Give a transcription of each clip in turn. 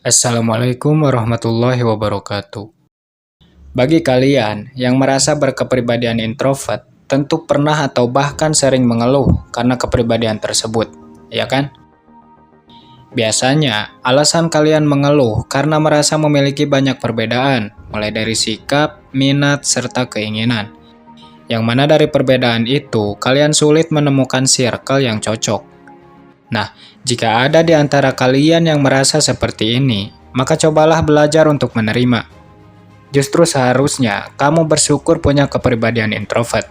Assalamualaikum warahmatullahi wabarakatuh. Bagi kalian yang merasa berkepribadian introvert, tentu pernah atau bahkan sering mengeluh karena kepribadian tersebut, ya kan? Biasanya, alasan kalian mengeluh karena merasa memiliki banyak perbedaan, mulai dari sikap, minat, serta keinginan. Yang mana dari perbedaan itu, kalian sulit menemukan circle yang cocok. Nah, jika ada di antara kalian yang merasa seperti ini, maka cobalah belajar untuk menerima. Justru seharusnya kamu bersyukur punya kepribadian introvert.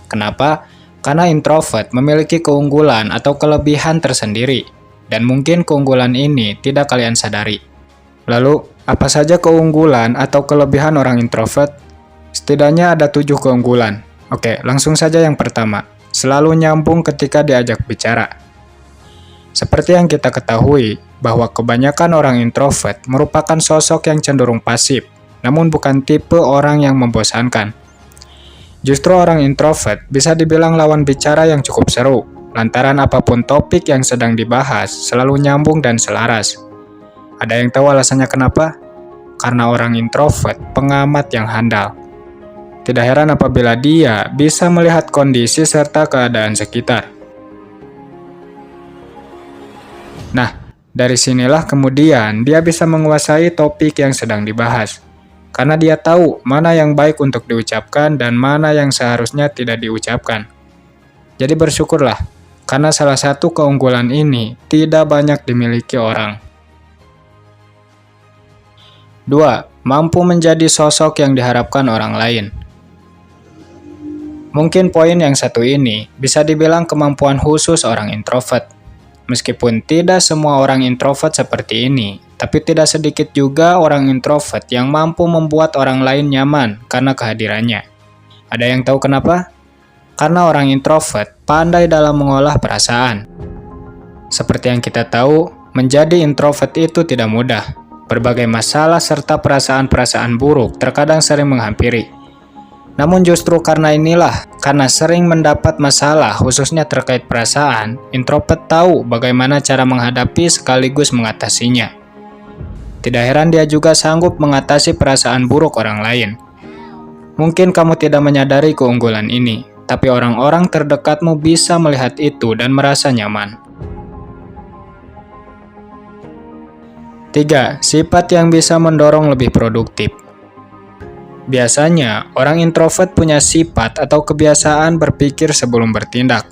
Kenapa? Karena introvert memiliki keunggulan atau kelebihan tersendiri, dan mungkin keunggulan ini tidak kalian sadari. Lalu, apa saja keunggulan atau kelebihan orang introvert? Setidaknya ada 7 keunggulan. Oke, langsung saja yang pertama. Selalu nyambung ketika diajak bicara. Seperti yang kita ketahui, bahwa kebanyakan orang introvert merupakan sosok yang cenderung pasif, namun bukan tipe orang yang membosankan. Justru orang introvert bisa dibilang lawan bicara yang cukup seru, lantaran apapun topik yang sedang dibahas selalu nyambung dan selaras. Ada yang tahu alasannya kenapa? Karena orang introvert pengamat yang handal. Tidak heran apabila dia bisa melihat kondisi serta keadaan sekitar. Nah, dari sinilah kemudian dia bisa menguasai topik yang sedang dibahas. Karena dia tahu mana yang baik untuk diucapkan dan mana yang seharusnya tidak diucapkan. Jadi bersyukurlah, karena salah satu keunggulan ini tidak banyak dimiliki orang. 2. Mampu menjadi sosok yang diharapkan orang lain. Mungkin poin yang satu ini bisa dibilang kemampuan khusus orang introvert. Meskipun tidak semua orang introvert seperti ini, tapi tidak sedikit juga orang introvert yang mampu membuat orang lain nyaman karena kehadirannya. Ada yang tahu kenapa? Karena orang introvert pandai dalam mengolah perasaan. Seperti yang kita tahu, menjadi introvert itu tidak mudah. Berbagai masalah serta perasaan-perasaan buruk terkadang sering menghampiri. Namun justru karena sering mendapat masalah khususnya terkait perasaan, introvert tahu bagaimana cara menghadapi sekaligus mengatasinya. Tidak heran dia juga sanggup mengatasi perasaan buruk orang lain. Mungkin kamu tidak menyadari keunggulan ini, tapi orang-orang terdekatmu bisa melihat itu dan merasa nyaman. 3. Sifat yang bisa mendorong lebih produktif. Biasanya, orang introvert punya sifat atau kebiasaan berpikir sebelum bertindak.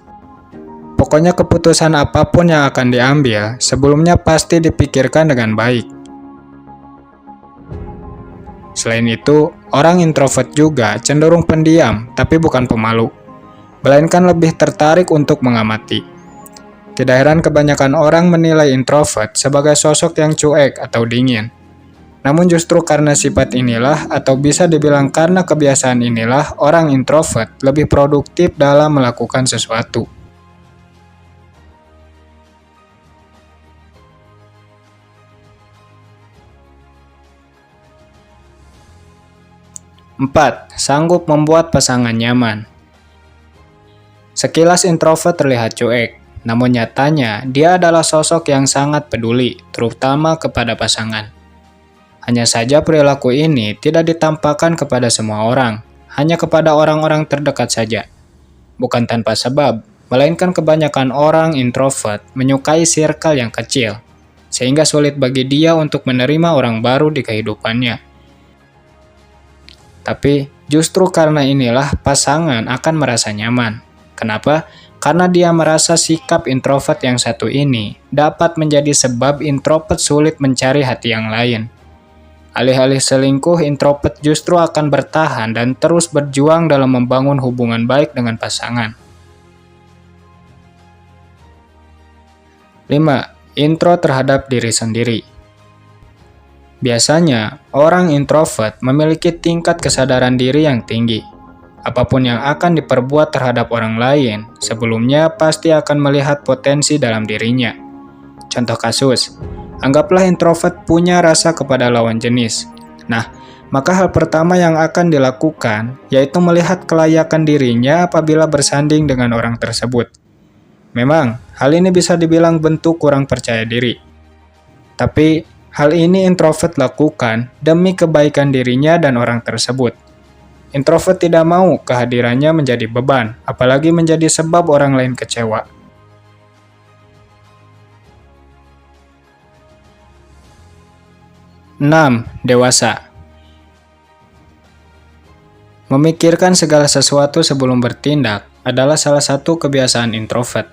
Pokoknya keputusan apapun yang akan diambil, sebelumnya pasti dipikirkan dengan baik. Selain itu, orang introvert juga cenderung pendiam, tapi bukan pemalu, melainkan lebih tertarik untuk mengamati. Tidak heran kebanyakan orang menilai introvert sebagai sosok yang cuek atau dingin. Namun justru karena sifat inilah atau bisa dibilang karena kebiasaan inilah orang introvert lebih produktif dalam melakukan sesuatu. Empat, sanggup membuat pasangan nyaman. Sekilas introvert terlihat cuek, namun nyatanya dia adalah sosok yang sangat peduli, terutama kepada pasangan. Hanya saja perilaku ini tidak ditampakkan kepada semua orang, hanya kepada orang-orang terdekat saja. Bukan tanpa sebab, melainkan kebanyakan orang introvert menyukai circle yang kecil, sehingga sulit bagi dia untuk menerima orang baru di kehidupannya. Tapi, justru karena inilah pasangan akan merasa nyaman. Kenapa? Karena dia merasa sikap introvert yang satu ini dapat menjadi sebab introvert sulit mencari hati yang lain. Alih-alih selingkuh, introvert justru akan bertahan dan terus berjuang dalam membangun hubungan baik dengan pasangan. 5. Intro terhadap diri sendiri. Biasanya, orang introvert memiliki tingkat kesadaran diri yang tinggi. Apapun yang akan diperbuat terhadap orang lain, sebelumnya pasti akan melihat potensi dalam dirinya. Contoh kasus, anggaplah introvert punya rasa kepada lawan jenis. Nah, maka hal pertama yang akan dilakukan yaitu melihat kelayakan dirinya apabila bersanding dengan orang tersebut. Memang, hal ini bisa dibilang bentuk kurang percaya diri. Tapi, Hal ini introvert lakukan demi kebaikan dirinya dan orang tersebut. Introvert tidak mau kehadirannya menjadi beban, apalagi menjadi sebab orang lain kecewa. 6. Dewasa. Memikirkan segala sesuatu sebelum bertindak adalah salah satu kebiasaan introvert.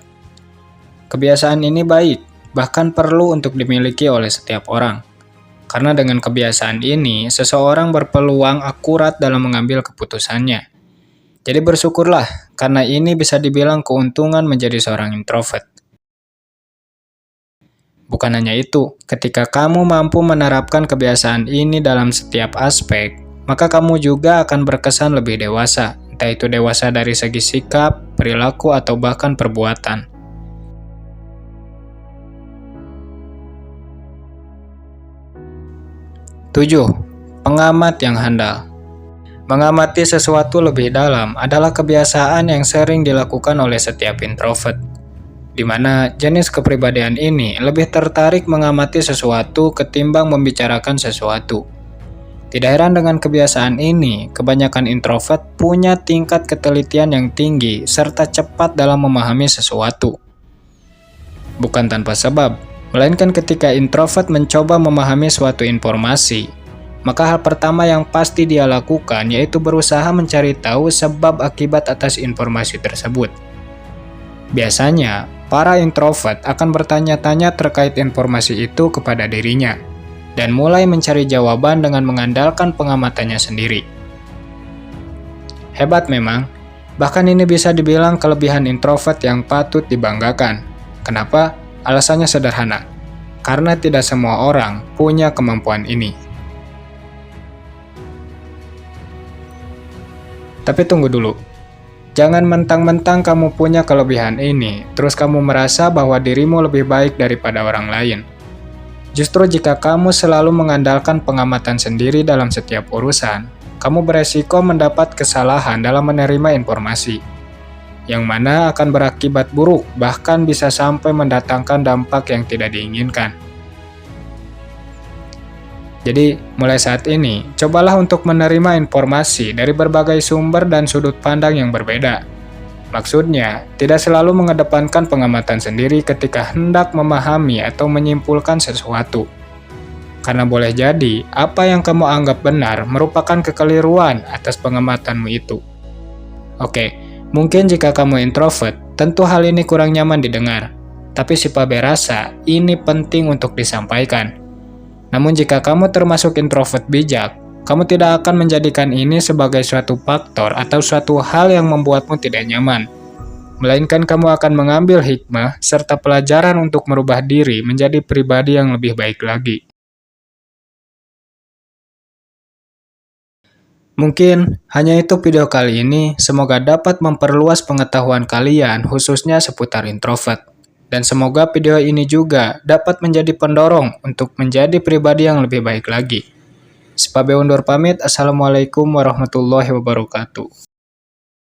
Kebiasaan ini baik, bahkan perlu untuk dimiliki oleh setiap orang. Karena dengan kebiasaan ini, seseorang berpeluang akurat dalam mengambil keputusannya. Jadi bersyukurlah, karena ini bisa dibilang keuntungan menjadi seorang introvert. Bukan hanya itu, ketika kamu mampu menerapkan kebiasaan ini dalam setiap aspek, maka kamu juga akan berkesan lebih dewasa, entah itu dewasa dari segi sikap, perilaku, atau bahkan perbuatan. 7. Pengamat yang handal. Mengamati sesuatu lebih dalam adalah kebiasaan yang sering dilakukan oleh setiap introvert, di mana jenis kepribadian ini lebih tertarik mengamati sesuatu ketimbang membicarakan sesuatu. Tidak heran dengan kebiasaan ini, kebanyakan introvert punya tingkat ketelitian yang tinggi serta cepat dalam memahami sesuatu. Bukan tanpa sebab, melainkan ketika introvert mencoba memahami suatu informasi, maka hal pertama yang pasti dia lakukan yaitu berusaha mencari tahu sebab akibat atas informasi tersebut. Biasanya, para introvert akan bertanya-tanya terkait informasi itu kepada dirinya, dan mulai mencari jawaban dengan mengandalkan pengamatannya sendiri. Hebat memang, bahkan ini bisa dibilang kelebihan introvert yang patut dibanggakan. Kenapa? Alasannya sederhana, karena tidak semua orang punya kemampuan ini. Tapi tunggu dulu, jangan mentang-mentang kamu punya kelebihan ini, terus kamu merasa bahwa dirimu lebih baik daripada orang lain. Justru jika kamu selalu mengandalkan pengamatan sendiri dalam setiap urusan, kamu beresiko mendapat kesalahan dalam menerima informasi, yang mana akan berakibat buruk, bahkan bisa sampai mendatangkan dampak yang tidak diinginkan. Jadi, mulai saat ini, cobalah untuk menerima informasi dari berbagai sumber dan sudut pandang yang berbeda. Maksudnya, tidak selalu mengedepankan pengamatan sendiri ketika hendak memahami atau menyimpulkan sesuatu. Karena boleh jadi, apa yang kamu anggap benar merupakan kekeliruan atas pengamatanmu itu. Oke, mungkin jika kamu introvert, tentu hal ini kurang nyaman didengar. Tapi si Pabe rasa, ini penting untuk disampaikan. Namun jika kamu termasuk introvert bijak, kamu tidak akan menjadikan ini sebagai suatu faktor atau suatu hal yang membuatmu tidak nyaman. Melainkan kamu akan mengambil hikmah serta pelajaran untuk merubah diri menjadi pribadi yang lebih baik lagi. Mungkin hanya itu video kali ini, semoga dapat memperluas pengetahuan kalian khususnya seputar introvert. Dan semoga video ini juga dapat menjadi pendorong untuk menjadi pribadi yang lebih baik lagi. Si Pabe undur pamit, Assalamualaikum warahmatullahi wabarakatuh.